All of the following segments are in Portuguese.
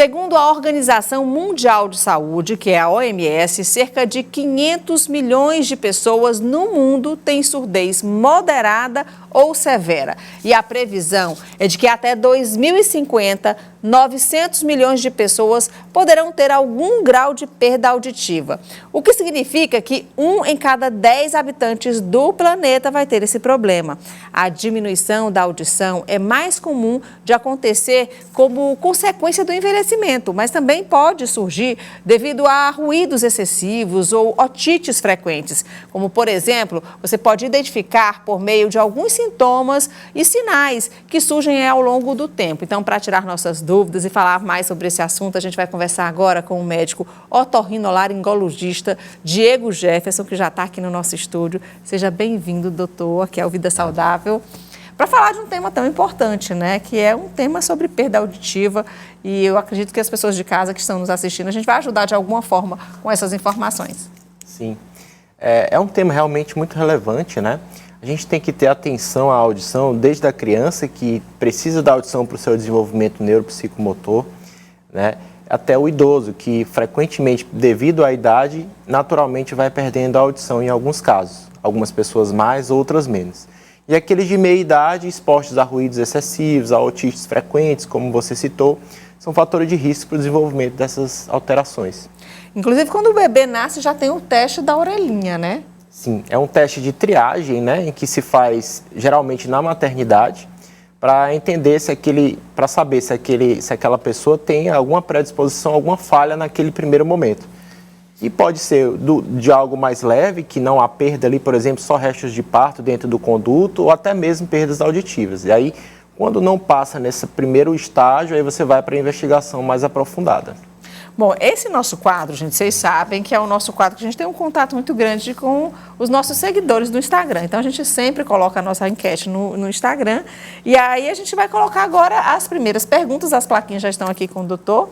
Segundo a Organização Mundial de Saúde, que é a OMS, cerca de 500 milhões de pessoas no mundo têm surdez moderada ou severa. E a previsão é de que até 2050, 900 milhões de pessoas poderão ter algum grau de perda auditiva. O que significa que 1 em cada 10 habitantes do planeta vai ter esse problema. A diminuição da audição é mais comum de acontecer como consequência do envelhecimento, mas também pode surgir devido a ruídos excessivos ou otites frequentes, como, por exemplo, você pode identificar por meio de alguns sintomas e sinais que surgem ao longo do tempo. Então, para tirar nossas dúvidas e falar mais sobre esse assunto, a gente vai conversar agora com o médico otorrinolaringologista Diego Jefferson, que já está aqui no nosso estúdio. Seja bem-vindo, doutor, aqui é o Vida Saudável, para falar de um tema tão importante, né? Que é um tema sobre perda auditiva, e eu acredito que as pessoas de casa que estão nos assistindo, a gente vai ajudar de alguma forma com essas informações. Sim, é um tema realmente muito relevante, né? A gente tem que ter atenção à audição desde a criança, que precisa da audição para o seu desenvolvimento neuropsicomotor, né? Até o idoso, que frequentemente, devido à idade, naturalmente vai perdendo a audição em alguns casos. Algumas pessoas mais, outras menos. E aqueles de meia idade, expostos a ruídos excessivos, a otites frequentes, como você citou, são fatores de risco para o desenvolvimento dessas alterações. Inclusive, quando o bebê nasce, já tem o teste da orelhinha, né? Sim, é um teste de triagem, né, em que se faz geralmente na maternidade, para entender para saber se aquela pessoa tem alguma predisposição, alguma falha naquele primeiro momento. E pode ser de algo mais leve, que não há perda ali, por exemplo, só restos de parto dentro do conduto, ou até mesmo perdas auditivas. E aí, quando não passa nesse primeiro estágio, aí você vai para a investigação mais aprofundada. Bom, esse nosso quadro, gente, vocês sabem que é o nosso quadro que a gente tem um contato muito grande com os nossos seguidores do Instagram. Então, a gente sempre coloca a nossa enquete no Instagram. E aí, a gente vai colocar agora as primeiras perguntas. As plaquinhas já estão aqui com o doutor.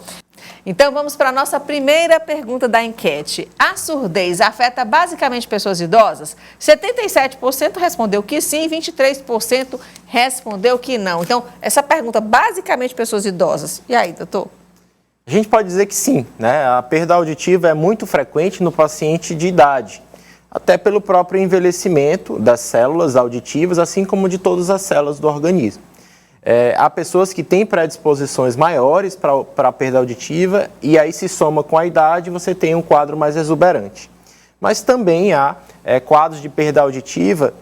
Então, vamos para a nossa primeira pergunta da enquete. A surdez afeta basicamente pessoas idosas? 77% respondeu que sim, 23% respondeu que não. Então, essa pergunta, basicamente pessoas idosas. E aí, doutor? A gente pode dizer que sim, né? A perda auditiva é muito frequente no paciente de idade, até pelo próprio envelhecimento das células auditivas, assim como de todas as células do organismo. Há pessoas que têm predisposições maiores para a perda auditiva e aí se soma com a idade, você tem um quadro mais exuberante. Mas também há quadros de perda auditiva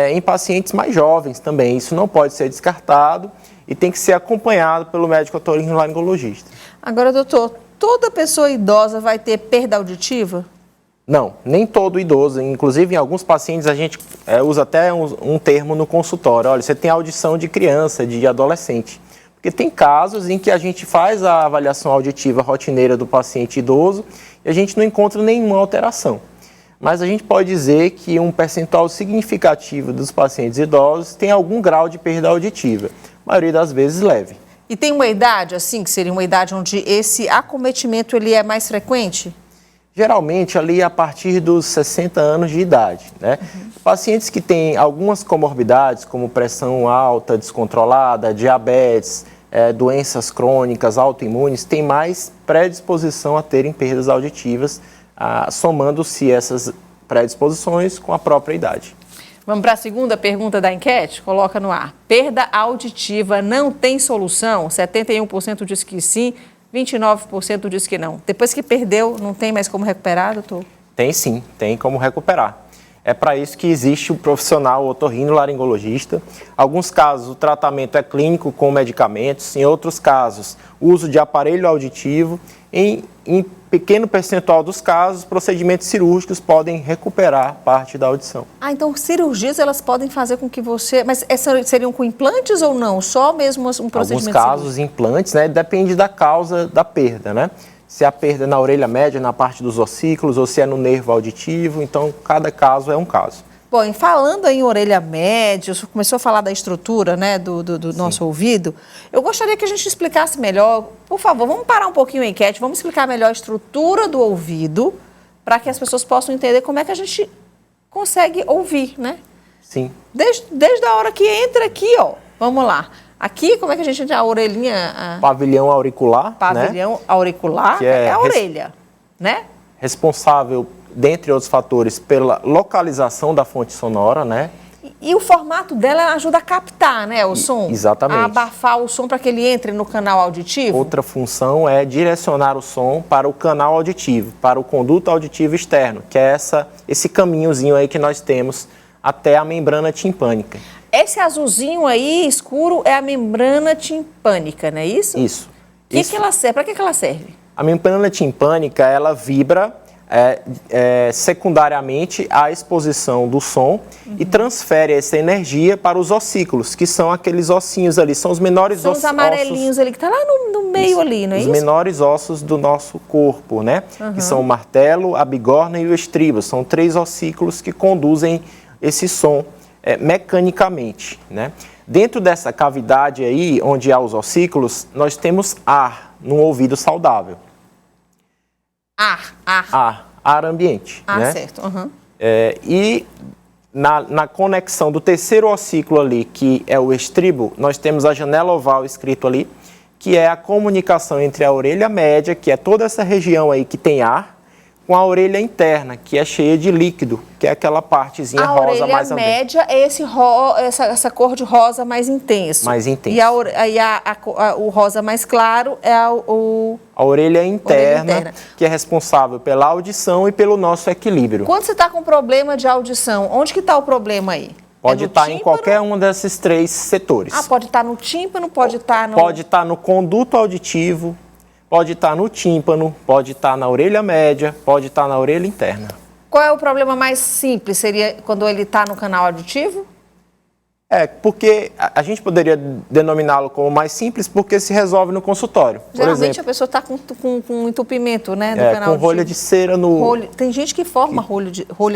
em pacientes mais jovens também. Isso não pode ser descartado e tem que ser acompanhado pelo médico otorrinolaringologista. Agora, doutor, toda pessoa idosa vai ter perda auditiva? Não, nem todo idoso. Inclusive, em alguns pacientes, a gente usa até um termo no consultório. Olha, você tem audição de criança, de adolescente. Porque tem casos em que a gente faz a avaliação auditiva rotineira do paciente idoso e a gente não encontra nenhuma alteração. Mas a gente pode dizer que um percentual significativo dos pacientes idosos tem algum grau de perda auditiva, a maioria das vezes leve. E tem uma idade, assim, que seria uma idade onde esse acometimento ele é mais frequente? Geralmente ali a partir dos 60 anos de idade, né? Pacientes que têm algumas comorbidades, como pressão alta, descontrolada, diabetes, doenças crônicas, autoimunes, têm mais predisposição a terem perdas auditivas, somando-se essas predisposições com a própria idade. Vamos para a segunda pergunta da enquete? Coloca no ar. Perda auditiva não tem solução? 71% diz que sim, 29% diz que não. Depois que perdeu, não tem mais como recuperar, doutor? Tem sim, tem como recuperar. É para isso que existe o profissional otorrinolaringologista. Em alguns casos, o tratamento é clínico com medicamentos. Em outros casos, o uso de aparelho auditivo. Em pequeno percentual dos casos, procedimentos cirúrgicos podem recuperar parte da audição. Então cirurgias elas podem fazer com que você... Mas seriam com implantes ou não? Só mesmo um procedimento Alguns casos, implantes, né? Depende da causa da perda, né? Se a perda é na orelha média, na parte dos ossículos, ou se é no nervo auditivo, então cada caso é um caso. Bom, e falando em orelha média, você começou a falar da estrutura, né, do nosso ouvido. Eu gostaria que a gente explicasse melhor, por favor, vamos parar um pouquinho a enquete, vamos explicar melhor a estrutura do ouvido, para que as pessoas possam entender como é que a gente consegue ouvir, né? Sim. Desde a hora que entra aqui, ó, vamos lá. Aqui, como é que a gente chama? A orelhinha? Pavilhão auricular, Pavilhão né? auricular, Que é a orelha, né? Responsável, dentre outros fatores, pela localização da fonte sonora, né? E o formato dela ajuda a captar, né, o som? Exatamente. A abafar o som para que ele entre no canal auditivo? Outra função é direcionar o som para o canal auditivo, para o conduto auditivo externo, que é esse caminhozinho aí que nós temos até a membrana timpânica. Esse azulzinho aí, escuro, é a membrana timpânica, não é isso? Isso. Que ela serve? Para que ela serve? A membrana timpânica, ela vibra secundariamente à exposição do som e transfere essa energia para os ossículos, que são aqueles ossinhos ali, são os menores ossos. São os amarelinhos ali, que tá lá no meio isso, ali, não é isso? Os menores ossos do nosso corpo, né? Que são o martelo, a bigorna e o estribo. São 3 ossículos que conduzem esse som mecanicamente, né? Dentro dessa cavidade aí, onde há os ossículos, nós temos ar num ouvido saudável. Ar ambiente. Né? Certo. Uhum. E na conexão do terceiro ossículo ali, que é o estribo, nós temos a janela oval escrito ali, que é a comunicação entre a orelha média, que é toda essa região aí que tem ar, com a orelha interna, que é cheia de líquido, que é aquela partezinha rosa mais ambiente. A orelha média é essa cor de rosa mais intenso. Mais intenso. E o rosa mais claro é a orelha interna, que é responsável pela audição e pelo nosso equilíbrio. Quando você está com problema de audição, onde que está o problema aí? Pode estar em qualquer um desses 3 setores. Pode estar no tímpano, pode estar no... Pode estar no conduto auditivo, pode estar no tímpano, pode estar na orelha média, pode estar na orelha interna. Qual é o problema mais simples? Seria quando ele está no canal auditivo? Porque a gente poderia denominá-lo como mais simples porque se resolve no consultório. Geralmente por exemplo, a pessoa está com entupimento, né, do canal com auditivo. rolha de cera no... Tem gente que forma rolha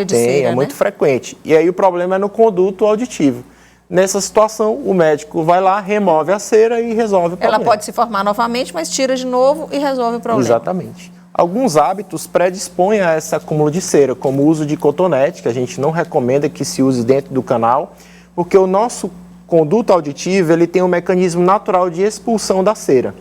de cera, é muito frequente. E aí o problema é no conduto auditivo. Nessa situação, o médico vai lá, remove a cera e resolve o problema. Ela pode se formar novamente, mas tira de novo e resolve o problema. Exatamente. Alguns hábitos predispõem a esse acúmulo de cera, como o uso de cotonete, que a gente não recomenda que se use dentro do canal, porque o nosso conduto auditivo ele tem um mecanismo natural de expulsão da cera.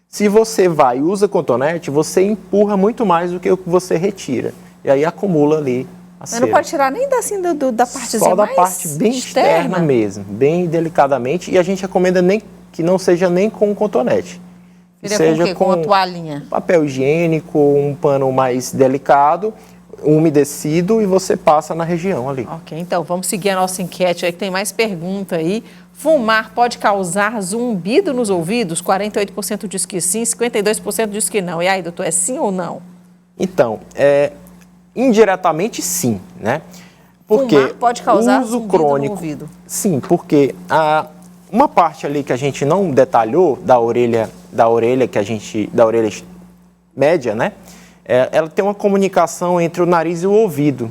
Se você vai e usa cotonete, você empurra muito mais do que o que você retira. E aí acumula ali a cera. Mas não pode tirar nem da partezinha só da mais parte bem externa mesmo, bem delicadamente. E a gente recomenda que não seja nem com cotonete. Seja com uma toalhinha? Papel higiênico, um pano mais delicado, umedecido, e você passa na região ali. Ok, então vamos seguir a nossa enquete aí, que tem mais pergunta aí. Fumar pode causar zumbido nos ouvidos? 48% diz que sim, 52% diz que não. E aí, doutor, é sim ou não? Então, indiretamente sim, né? Porque fumar pode causar uso zumbido crônico, no ouvido? Sim, porque uma parte ali que a gente não detalhou da orelha média, né? Ela tem uma comunicação entre o nariz e o ouvido,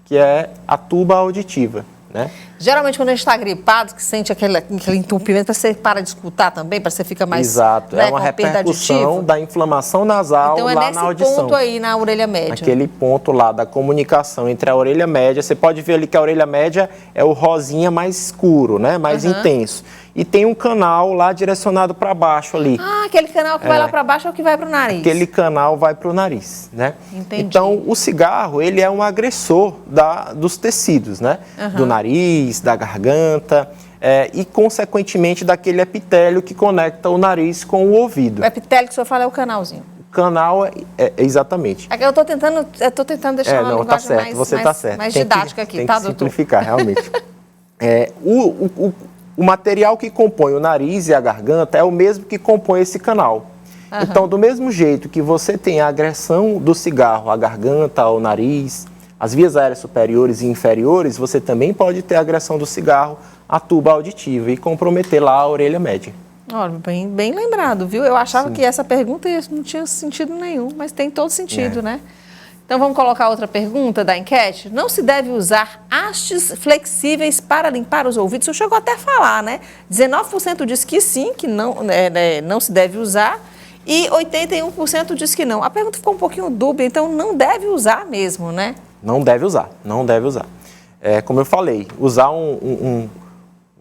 que é a tuba auditiva, né? Geralmente, quando a gente está gripado, que sente aquele entupimento, você para de escutar também, para você ficar mais... Exato, né, é uma repercussão da inflamação nasal então, lá na audição. Então é nesse ponto aí, na orelha média. Aquele ponto lá da comunicação entre a orelha média, você pode ver ali que a orelha média é o rosinha mais escuro, né? Mais intenso. E tem um canal lá direcionado para baixo ali. Aquele canal que vai lá para baixo é o que vai para o nariz. Aquele canal vai para o nariz, né? Entendi. Então, o cigarro, ele é um agressor dos tecidos, né? Do nariz, da garganta e, consequentemente, daquele epitélio que conecta o nariz com o ouvido. O epitélio que o senhor fala é o canalzinho. O canal exatamente. É que eu estou tentando deixar uma linguagem mais didática aqui, tá, doutor? Tem que simplificar, realmente. O material que compõe o nariz e a garganta é o mesmo que compõe esse canal. Então, do mesmo jeito que você tem a agressão do cigarro à garganta, ao nariz, às vias aéreas superiores e inferiores, você também pode ter a agressão do cigarro à tuba auditiva e comprometer lá a orelha média. Olha, bem lembrado, viu? Eu achava que essa pergunta não tinha sentido nenhum, mas tem todo sentido, né? Então, vamos colocar outra pergunta da enquete. Não se deve usar hastes flexíveis para limpar os ouvidos? O senhor chegou até a falar, né? 19% diz que sim, que não se deve usar, e 81% diz que não. A pergunta ficou um pouquinho dúbia, então não deve usar mesmo, né? Não deve usar, não deve usar. Como eu falei, usar um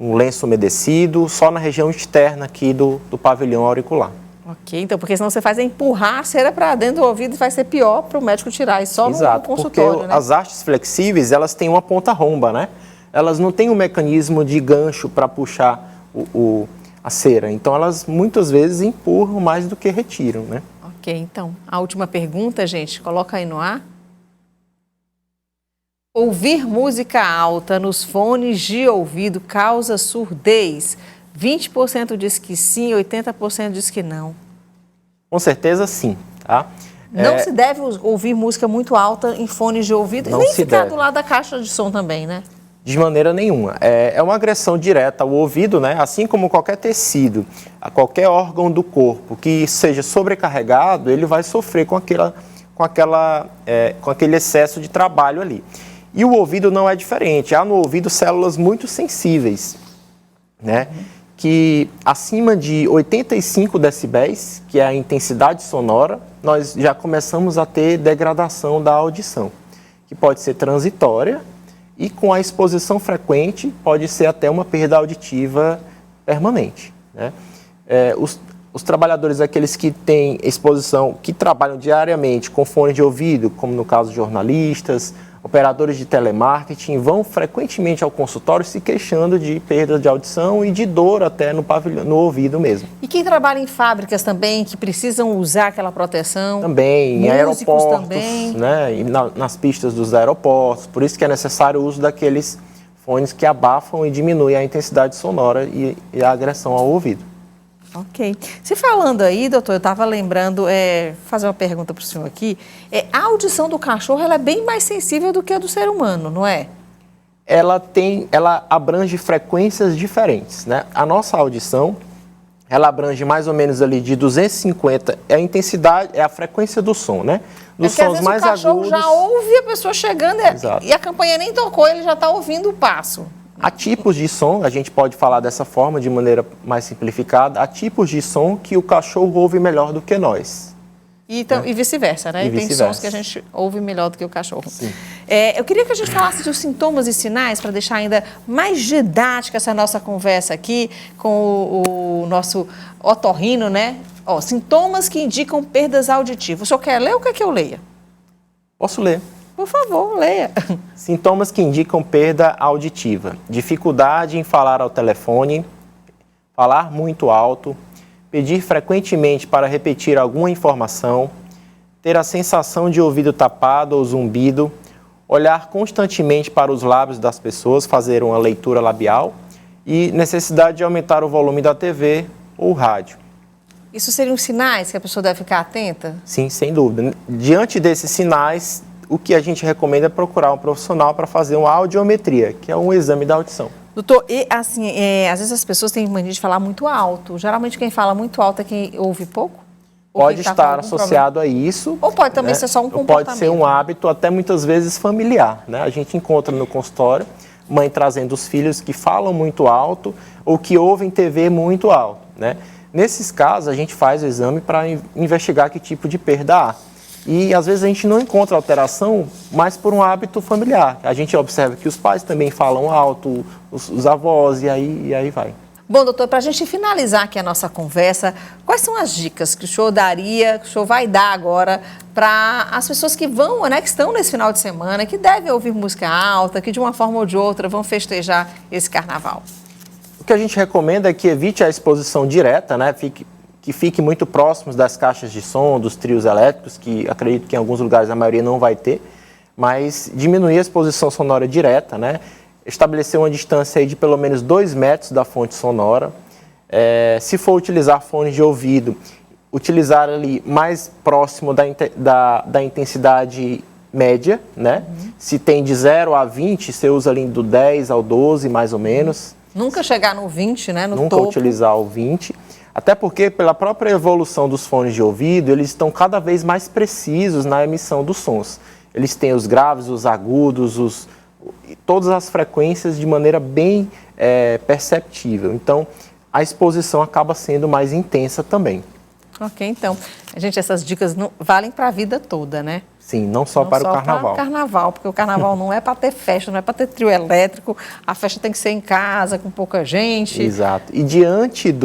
um lenço umedecido, só na região externa aqui do pavilhão auricular. Ok, então, porque senão você faz empurrar a cera para dentro do ouvido e vai ser pior para o médico tirar, e só no consultório, porque né? as hastes flexíveis, elas têm uma ponta romba, né? Elas não têm um mecanismo de gancho para puxar a cera, então elas muitas vezes empurram mais do que retiram, né? Ok, então, a última pergunta, gente, coloca aí no ar. Ouvir música alta nos fones de ouvido causa surdez? 20% diz que sim, 80% diz que não. Com certeza sim, tá? Não se deve ouvir música muito alta em fones de ouvido e nem ficar do lado da caixa de som também, né? De maneira nenhuma. É uma agressão direta ao ouvido, né? Assim como qualquer tecido, a qualquer órgão do corpo que seja sobrecarregado, ele vai sofrer com aquele excesso de trabalho ali. E o ouvido não é diferente. Há no ouvido células muito sensíveis, né? Que acima de 85 decibéis, que é a intensidade sonora, nós já começamos a ter degradação da audição, que pode ser transitória e com a exposição frequente pode ser até uma perda auditiva permanente, né? Os trabalhadores, aqueles que têm exposição, que trabalham diariamente com fone de ouvido, como no caso de jornalistas, operadores de telemarketing, vão frequentemente ao consultório se queixando de perda de audição e de dor até no ouvido mesmo. E quem trabalha em fábricas também, que precisam usar aquela proteção? Também, em aeroportos, também. Né, e nas pistas dos aeroportos, por isso que é necessário o uso daqueles fones que abafam e diminuem a intensidade sonora e a agressão ao ouvido. Ok. Se falando aí, doutor, eu estava lembrando, fazer uma pergunta para o senhor aqui. A audição do cachorro ela é bem mais sensível do que a do ser humano, não é? Ela abrange frequências diferentes, né? A nossa audição, ela abrange mais ou menos ali de 250, é a intensidade, é a frequência do som, né? Dos sons mais agudos. O cachorro já ouve a pessoa chegando e a campainha nem tocou, ele já está ouvindo o passo. Há tipos de som, a gente pode falar dessa forma, de maneira mais simplificada, há tipos de som que o cachorro ouve melhor do que nós. E vice-versa, né? E tem sons que a gente ouve melhor do que o cachorro. Sim. Eu queria que a gente falasse dos sintomas e sinais, para deixar ainda mais didática essa nossa conversa aqui com o nosso otorrino, né? Sintomas que indicam perdas auditivas. O senhor quer ler ou quer que eu leia? Posso ler. Por favor, leia. Sintomas que indicam perda auditiva: dificuldade em falar ao telefone, falar muito alto, pedir frequentemente para repetir alguma informação, ter a sensação de ouvido tapado ou zumbido, olhar constantemente para os lábios das pessoas, fazer uma leitura labial e necessidade de aumentar o volume da TV ou rádio. Isso seriam sinais que a pessoa deve ficar atenta? Sim, sem dúvida. Diante desses sinais, o que a gente recomenda é procurar um profissional para fazer uma audiometria, que é um exame da audição. Doutor, e assim, às vezes as pessoas têm mania de falar muito alto. Geralmente quem fala muito alto é quem ouve pouco? Pode estar associado a isso. Ou pode também ser só um comportamento? Pode ser um hábito, até muitas vezes familiar, né? A gente encontra no consultório mãe trazendo os filhos que falam muito alto ou que ouvem TV muito alto, né? Nesses casos, a gente faz o exame para investigar que tipo de perda há. E às vezes a gente não encontra alteração, mas por um hábito familiar. A gente observa que os pais também falam alto, os avós, e aí vai. Bom, doutor, para a gente finalizar aqui a nossa conversa, quais são as dicas que o senhor daria, que o senhor vai dar agora para as pessoas que vão, né, que estão nesse final de semana, que devem ouvir música alta, que de uma forma ou de outra vão festejar esse carnaval? O que a gente recomenda é que evite a exposição direta, né? Que fique muito próximos das caixas de som, dos trios elétricos, que acredito que em alguns lugares a maioria não vai ter, mas diminuir a exposição sonora direta, né? Estabelecer uma distância aí de pelo menos 2 metros da fonte sonora. Se for utilizar fones de ouvido, utilizar ali mais próximo da intensidade média, né? Se tem de 0 a 20, você usa ali do 10 ao 12, mais ou menos. Nunca chegar no 20, né? Nunca utilizar o 20. Até porque, pela própria evolução dos fones de ouvido, eles estão cada vez mais precisos na emissão dos sons. Eles têm os graves, os agudos, todas as frequências de maneira bem perceptível. Então, a exposição acaba sendo mais intensa também. Ok, então, gente, essas dicas não valem para a vida toda, né? Sim, não só para o carnaval. Para o carnaval, porque o carnaval não é para ter festa, não é para ter trio elétrico, a festa tem que ser em casa, com pouca gente. Exato. E diante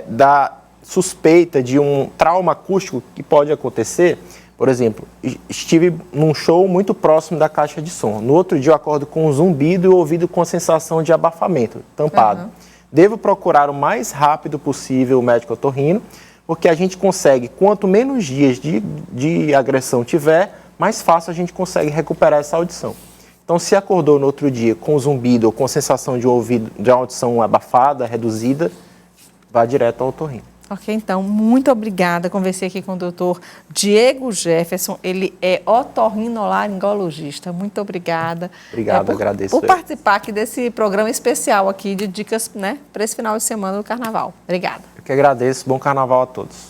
da suspeita de um trauma acústico que pode acontecer, por exemplo, estive num show muito próximo da caixa de som. No outro dia eu acordo com um zumbido e o ouvido com a sensação de abafamento, tampado. Uhum. Devo procurar o mais rápido possível o médico otorrino, porque a gente consegue, quanto menos dias de agressão tiver, mais fácil a gente consegue recuperar essa audição. Então, se acordou no outro dia com zumbido ou com sensação de audição abafada, reduzida, vá direto ao otorrino. Ok, então, muito obrigada. Conversei aqui com o doutor Diego Jefferson, ele é otorrinolaringologista. Muito obrigada. Obrigado, agradeço. Por participar aqui desse programa especial aqui de dicas, né, para esse final de semana do Carnaval. Obrigada. Eu que agradeço. Bom Carnaval a todos.